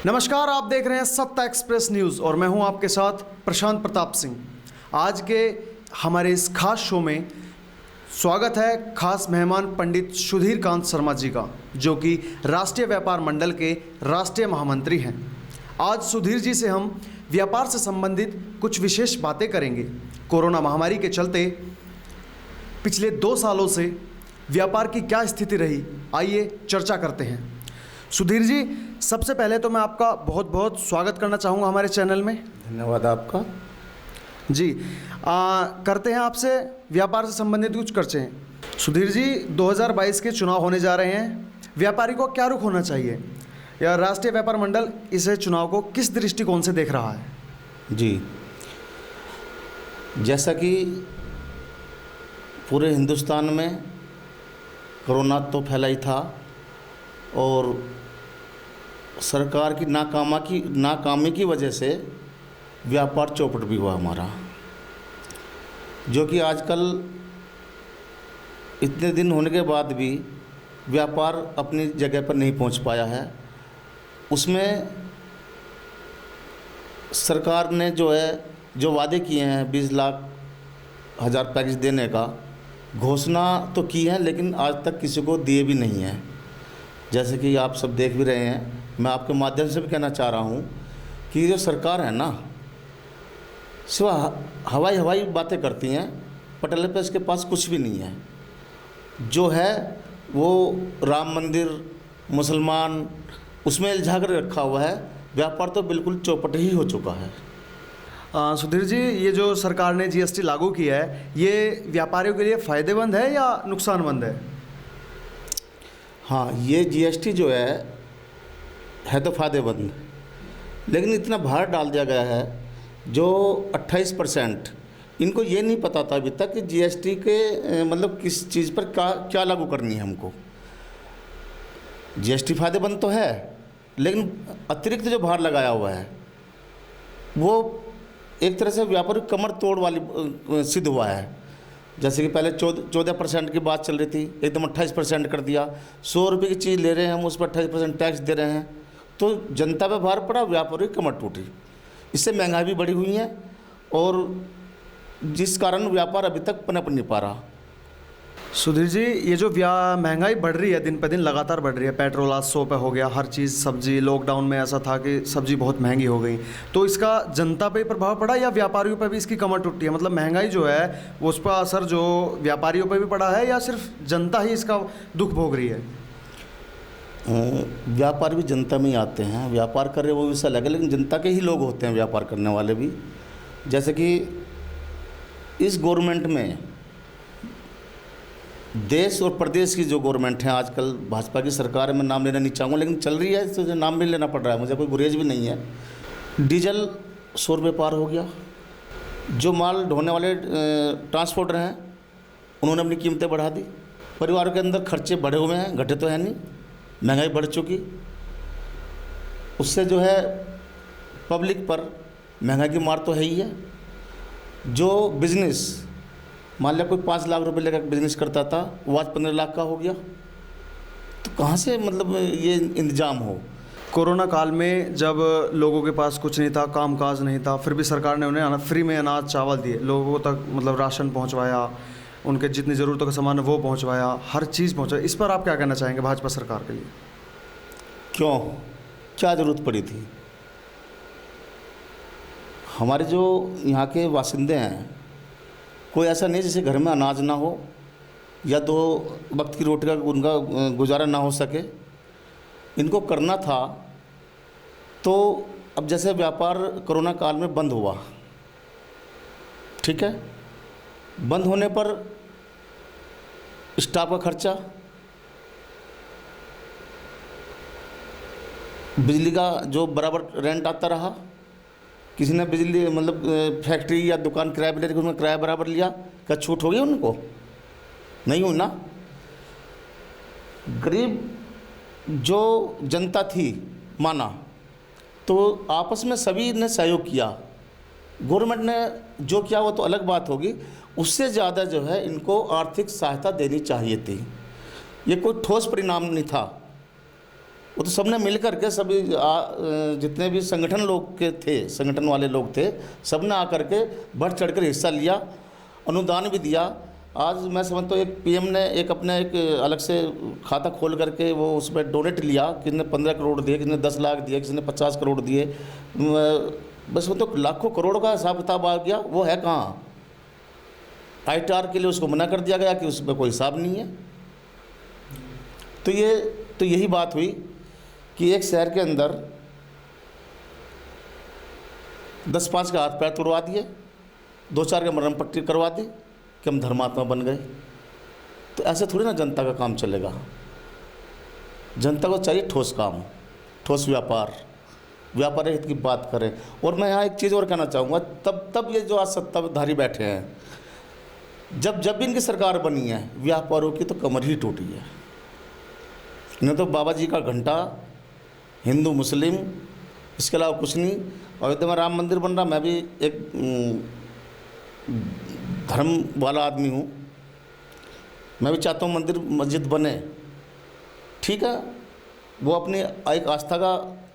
नमस्कार, आप देख रहे हैं सत्ता एक्सप्रेस न्यूज़ और मैं हूं आपके साथ प्रशांत प्रताप सिंह। आज के हमारे इस खास शो में स्वागत है खास मेहमान पंडित सुधीर कांत शर्मा जी का, जो कि राष्ट्रीय व्यापार मंडल के राष्ट्रीय महामंत्री हैं। आज सुधीर जी से हम व्यापार से संबंधित कुछ विशेष बातें करेंगे। कोरोना महामारी के चलते पिछले 2 सालों से व्यापार की क्या स्थिति रही, आइए चर्चा करते हैं। सुधीर जी, सबसे पहले तो मैं आपका बहुत बहुत स्वागत करना चाहूँगा हमारे चैनल में। धन्यवाद आपका जी। करते हैं आपसे व्यापार से संबंधित कुछ चर्चाएं। सुधीर जी, 2022 के चुनाव होने जा रहे हैं, व्यापारी को क्या रुख होना चाहिए, या राष्ट्रीय व्यापार मंडल इस चुनाव को किस दृष्टिकोण से देख रहा है? जी, जैसा कि पूरे हिंदुस्तान में कोरोना तो फैला ही था और सरकार की नाकामी की वजह से व्यापार चौपट भी हुआ हमारा, जो कि आजकल इतने दिन होने के बाद भी व्यापार अपनी जगह पर नहीं पहुंच पाया है। उसमें सरकार ने जो वादे किए हैं 20 लाख हज़ार पैकेज देने का घोषणा तो की है, लेकिन आज तक किसी को दिए भी नहीं हैं। जैसे कि आप सब देख भी रहे हैं, मैं आपके माध्यम से भी कहना चाह रहा हूँ कि जो सरकार है ना, सिर्फ हवाई बातें करती हैं, पटल पे इसके पास कुछ भी नहीं है। जो है वो राम मंदिर, मुसलमान, उसमें उलझा कर रखा हुआ है। व्यापार तो बिल्कुल चौपट ही हो चुका है। सुधीर जी, ये जो सरकार ने जीएसटी लागू किया है, ये व्यापारियों के लिए फ़ायदेमंद है या नुकसानमंद है? हाँ, ये जीएसटी जो है तो फ़ायदेमंद, लेकिन इतना भार डाल दिया गया है जो 28%। इनको ये नहीं पता था अभी तक कि जीएसटी के मतलब किस चीज़ पर क्या लागू करनी है हमको। जीएसटी फ़ायदेमंद तो है, लेकिन अतिरिक्त जो भार लगाया हुआ है वो एक तरह से व्यापारी कमर तोड़ वाली सिद्ध हुआ है। जैसे कि पहले 14% की बात चल रही थी, एकदम 28% कर दिया। 100 रुपये की चीज़ ले रहे हैं हम, उस पर 28% टैक्स दे रहे हैं, तो जनता पे भार पड़ा, व्यापारी की कमर टूटी। इससे महंगाई भी बढ़ी हुई है और जिस कारण व्यापार अभी तक पनप नहीं पा रहा। सुधीर जी, ये जो महंगाई बढ़ रही है, दिन पर दिन लगातार बढ़ रही है, पेट्रोल आज 100 पे हो गया, हर चीज़, सब्जी, लॉकडाउन में ऐसा था कि सब्जी बहुत महंगी हो गई, तो इसका जनता पे प्रभाव पड़ा या व्यापारियों पे भी इसकी कमर टूटी है? मतलब महंगाई जो है वो, उस पर असर जो व्यापारियों पे भी पड़ा है या सिर्फ जनता ही इसका दुख भोग रही है? व्यापार भी जनता में ही आते हैं, व्यापार कर रहे वो भी अलग है, लेकिन जनता के ही लोग होते हैं व्यापार करने वाले भी। जैसे कि इस गवर्नमेंट में देश और प्रदेश की जो गवर्नमेंट है, आजकल भाजपा की सरकार है, मैं नाम लेना नहीं चाहूँगा, लेकिन चल रही है, तो नाम भी लेना पड़ रहा है, मुझे कोई गुरेज भी नहीं है। डीजल 100 रुपये पार हो गया। जो माल ढोने वाले ट्रांसपोर्टर हैं उन्होंने अपनी कीमतें बढ़ा दी। परिवार के अंदर खर्चे बढ़े हुए हैं, घटे तो है नहीं, महंगाई बढ़ चुकी। उससे जो है पब्लिक पर महंगाई की मार तो है ही है। जो बिजनेस, मान लिया कोई 5 लाख रुपए लेकर बिजनेस करता था, वो आज 15 लाख का हो गया, तो कहाँ से मतलब ये इंतजाम हो? कोरोना काल में जब लोगों के पास कुछ नहीं था, कामकाज नहीं था, फिर भी सरकार ने उन्हें फ्री में अनाज चावल दिए, लोगों तक मतलब राशन पहुंचवाया, उनके जितनी ज़रूरतों का सामान है वो पहुंचवाया, हर चीज़ पहुंचाया। इस पर आप क्या कहना चाहेंगे भाजपा सरकार के लिए? क्यों, क्या ज़रूरत पड़ी थी? हमारे जो यहाँ के वासिंदे हैं, कोई ऐसा नहीं जिसे घर में अनाज ना हो या 2 वक्त की रोटी का उनका गुजारा ना हो सके। इनको करना था तो अब जैसे व्यापार कोरोना काल में बंद हुआ, ठीक है, बंद होने पर स्टाफ का खर्चा, बिजली का जो बराबर रेंट आता रहा, किसी ने बिजली मतलब फैक्ट्री या दुकान किराए पर ले रही, उसमें किराया बराबर लिया, क्या छूट हो गई उनको? नहीं हुई ना। गरीब जो जनता थी, माना तो आपस में सभी ने सहयोग किया। गवर्नमेंट ने जो किया वो तो अलग बात होगी, उससे ज़्यादा जो है इनको आर्थिक सहायता देनी चाहिए थी। ये कोई ठोस परिणाम नहीं था। वो तो सबने मिल कर के सभी जितने भी संगठन लोग के थे, संगठन वाले लोग थे, सबने आकर के बढ़ चढ़ कर हिस्सा लिया, अनुदान भी दिया। आज मैं समझता हूँ एक पीएम ने एक अपने एक अलग से खाता खोल करके वो उसमें डोनेट लिया, किसी ने 15 करोड़ दिए, किसी ने 10 लाख दिए, किसी ने 50 करोड़ दिए, बस वो तो लाखों करोड़ का हिसाब किताब आ गया। वो है कहाँ? ITR के लिए उसको मना कर दिया गया कि उसमें कोई हिसाब नहीं है। तो यही बात हुई कि एक शहर के अंदर 10-5 का हाथ पैर तोड़वा दिए, 2-4 के मरहम पट्टी करवा दी कि हम धर्मात्मा बन गए। तो ऐसे थोड़ी ना जनता का काम चलेगा। जनता को चाहिए ठोस काम, ठोस व्यापार हित की बात करें। और मैं यहाँ एक चीज़ और कहना चाहूँगा, तब ये जो आज सत्ताधारी बैठे हैं, जब भी इनकी सरकार बनी है, व्यापारियों की तो कमर ही टूटी है। इन्हें तो बाबा जी का घंटा, हिंदू मुस्लिम, इसके अलावा कुछ नहीं। अयोध्या में राम मंदिर बन रहा, मैं भी एक धर्म वाला आदमी हूँ, मैं भी चाहता हूँ मंदिर मस्जिद बने, ठीक है, वो अपनी एक आस्था का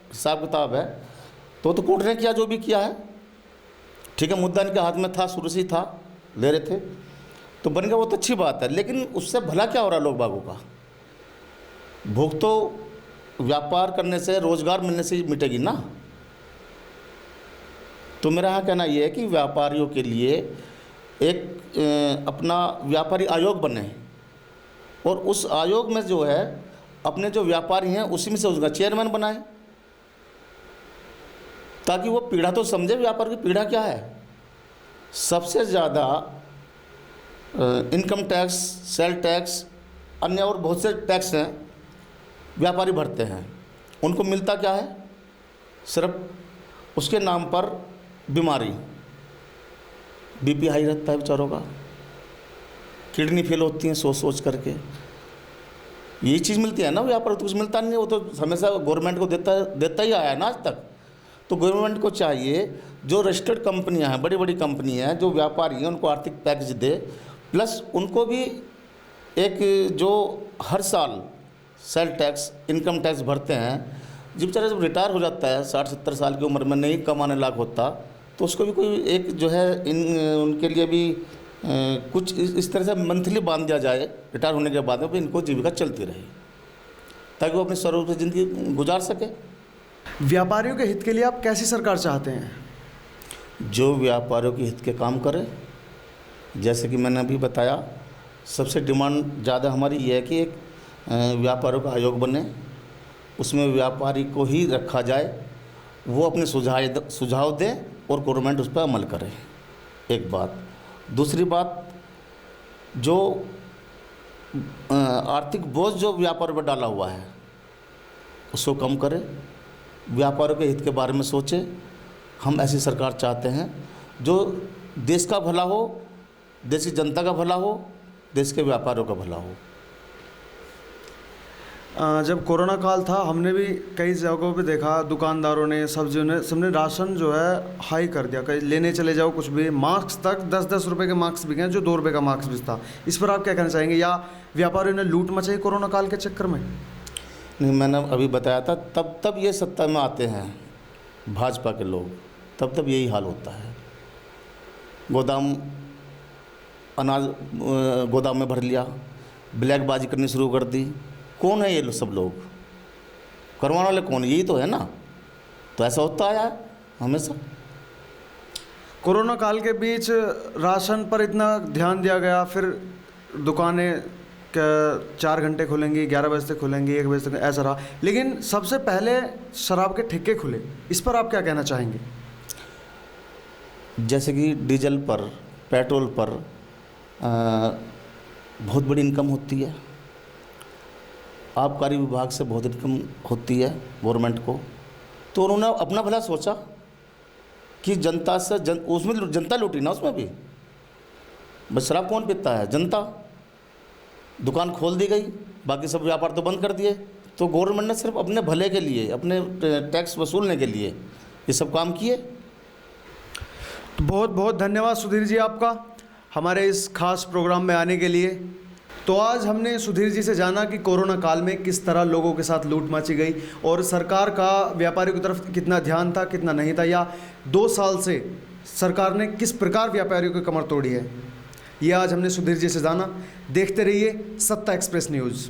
हिसाब किताब है। तो कोर्ट ने किया जो भी किया है, ठीक है, मुद्दा इनके हाथ में था, शुरू से ही था, ले रहे थे, तो बन गया, वो तो अच्छी बात है। लेकिन उससे भला क्या हो रहा है लोग बागों का? भूख तो व्यापार करने से, रोजगार मिलने से ही मिटेगी ना। तो मेरा यहाँ कहना ये है कि व्यापारियों के लिए एक अपना व्यापारी आयोग बने, और उस आयोग में जो है अपने जो व्यापारी हैं उसी में से उसका चेयरमैन बनाए, ताकि वो पीड़ा तो समझे, व्यापार की पीड़ा क्या है। सबसे ज़्यादा इनकम टैक्स, सेल टैक्स, अन्य और बहुत से टैक्स हैं व्यापारी भरते हैं। उनको मिलता क्या है? सिर्फ उसके नाम पर बीमारी, BP हाई रहता है बेचारों का, किडनी फेल होती हैं सोच करके, यही चीज़ मिलती है ना। व्यापार तो कुछ मिलता नहीं है, वो तो हमेशा गवर्नमेंट को देता ही आया है ना आज तक। तो गवर्नमेंट को चाहिए जो रजिस्टर्ड कंपनियां हैं, बड़ी बड़ी कंपनी हैं, जो व्यापारी हैं, उनको आर्थिक पैकेज दे, प्लस उनको भी एक जो हर साल सेल टैक्स, इनकम टैक्स भरते हैं, जो बेचारा जब रिटायर हो जाता है 60-70 साल की उम्र में, नहीं कमाने लायक होता, तो उसको भी कोई एक जो है उनके लिए भी कुछ इस तरह से मंथली बांध दिया जाए रिटायर होने के बाद में, भी इनको जीविका चलती रहे, ताकि वो अपनी स्वरूप से ज़िंदगी गुजार सके। व्यापारियों के हित के लिए आप कैसी सरकार चाहते हैं? जो व्यापारियों के हित के काम करे, जैसे कि मैंने अभी बताया, सबसे डिमांड ज़्यादा हमारी ये है कि एक व्यापारियों का आयोग बने, उसमें व्यापारी को ही रखा जाए, वो अपने सुझाव दें और गवर्नमेंट उस पर अमल करे, एक बात। दूसरी बात, जो आर्थिक बोझ जो व्यापार पर डाला हुआ है उसको कम करे, व्यापारियों के हित के बारे में सोचे। हम ऐसी सरकार चाहते हैं जो देश का भला हो, देश की जनता का भला हो, देश के व्यापारियों का भला हो। जब कोरोना काल था, हमने भी कई जगहों पे देखा, दुकानदारों ने, सब्जियों ने, सबने राशन जो है हाई कर दिया। कहीं लेने चले जाओ कुछ भी, मास्क तक 10-10 रुपये के मास्क बिके, जो 2 रुपये का मास्क भी था। इस पर आप क्या कहना चाहेंगे? या व्यापारियों ने लूट मचाई कोरोना काल के चक्कर में? नहीं, मैंने अभी बताया था, तब ये सत्ता में आते हैं भाजपा के लोग, तब यही हाल होता है। गोदाम, अनाज गोदाम में भर लिया, ब्लैकबाजी करनी शुरू कर दी। कौन है ये सब लोग? करवाने वाले कौन? यही तो है ना। तो ऐसा होता आया है हमेशा। कोरोना काल के बीच राशन पर इतना ध्यान दिया गया, फिर दुकानें 4 घंटे खुलेंगी, 11 बजे तक खुलेंगी, 1 बजे तक, ऐसा रहा। लेकिन सबसे पहले शराब के ठेके खुले, इस पर आप क्या कहना चाहेंगे? जैसे कि डीजल पर, पेट्रोल पर बहुत बड़ी इनकम होती है, आबकारी विभाग से बहुत इनकम होती है गवर्नमेंट को, तो उन्होंने अपना भला सोचा कि जनता से उसमें जनता लूटी ना, उसमें भी बस शराब कौन पीता है? जनता। दुकान खोल दी गई, बाकी सब व्यापार तो बंद कर दिए। तो गवर्नमेंट ने सिर्फ अपने भले के लिए, अपने टैक्स वसूलने के लिए ये सब काम किए। तो बहुत बहुत धन्यवाद सुधीर जी आपका, हमारे इस खास प्रोग्राम में आने के लिए। तो आज हमने सुधीर जी से जाना कि कोरोना काल में किस तरह लोगों के साथ लूट मची गई और सरकार का व्यापारियों की तरफ कितना ध्यान था, कितना नहीं था, या 2 साल से सरकार ने किस प्रकार व्यापारियों की कमर तोड़ी है, ये आज हमने सुधीर जी से जाना। देखते रहिए सत्ता एक्सप्रेस न्यूज़।